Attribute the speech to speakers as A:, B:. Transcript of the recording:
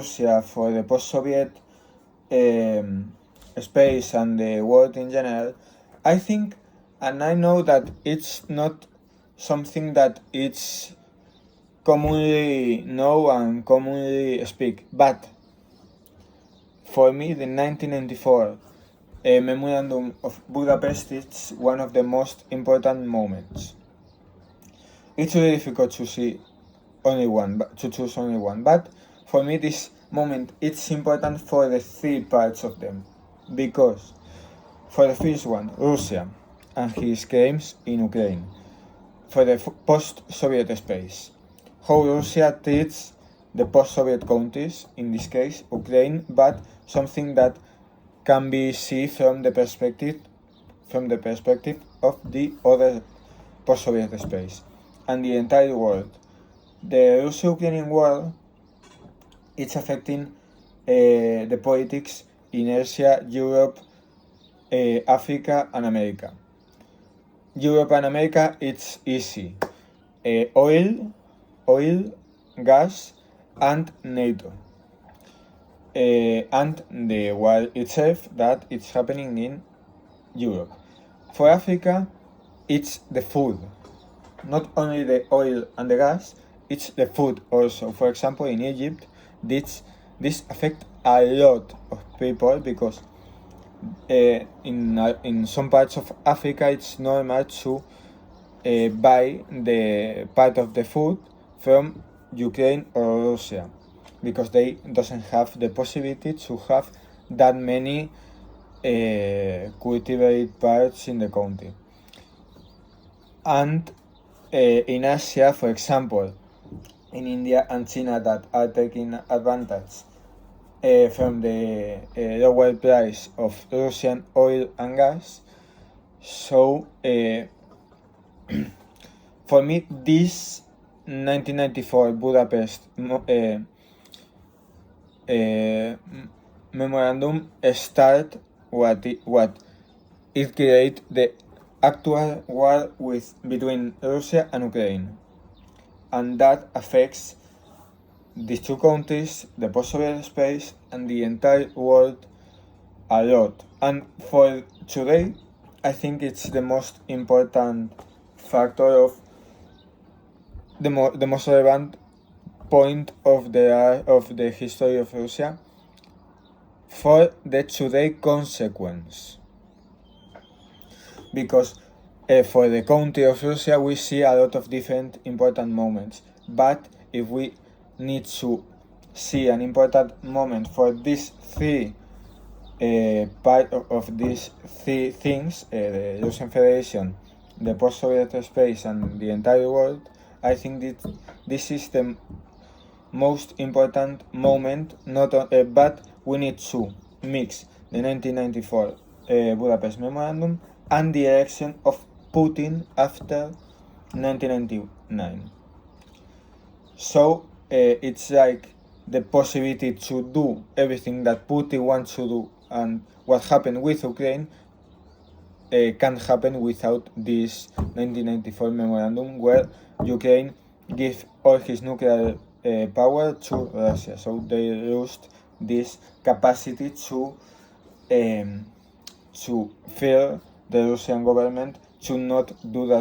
A: Russia for the post-Soviet space and the world in general, I think, and I know that it's not something that it's commonly know and commonly speak, but for me, the 1994 Memorandum of Budapest is one of the most important moments. It's really difficult to choose only one, but for me this moment it's important for the three parts of them, because for the first one, Russia and his claims in Ukraine, for the post-Soviet space, how Russia treats the post-Soviet countries, in this case Ukraine, but something that can be seen from the perspective of the other post-Soviet space and the entire world. The Russo-Ukrainian war, it's affecting the politics in Asia, Europe, Africa and America. Europe and America, it's easy. Oil, gas and NATO. And the war itself that it's happening in Europe. For Africa, it's the food. Not only the oil and the gas, it's the food also. For example, in Egypt, this affects a lot of people because in some parts of Africa it's normal to buy the part of the food from Ukraine or Russia, because they doesn't have the possibility to have that many cultivated parts in the country. And in Asia, for example, in India and China, that are taking advantage from the lower price of Russian oil and gas. So for me, this 1994 Budapest memorandum start what it create the actual war between Russia and Ukraine, and that affects these two countries, the post-Soviet space and the entire world a lot. And for today, I think it's the most important factor of the most relevant point of the history of Russia for the today consequence, because for the country of Russia we see a lot of different important moments, but if we need to see an important moment for these three part of these three things, the Russian Federation, the post-Soviet space and the entire world, I think that this is the most important moment, but we need to mix the 1994 Budapest Memorandum and the election of Putin after 1999. So it's like the possibility to do everything that Putin wants to do, and what happened with Ukraine can't happen without this 1994 memorandum, where Ukraine gave all his nuclear power to Russia. So they lost this capacity to fear the Russian government to not do that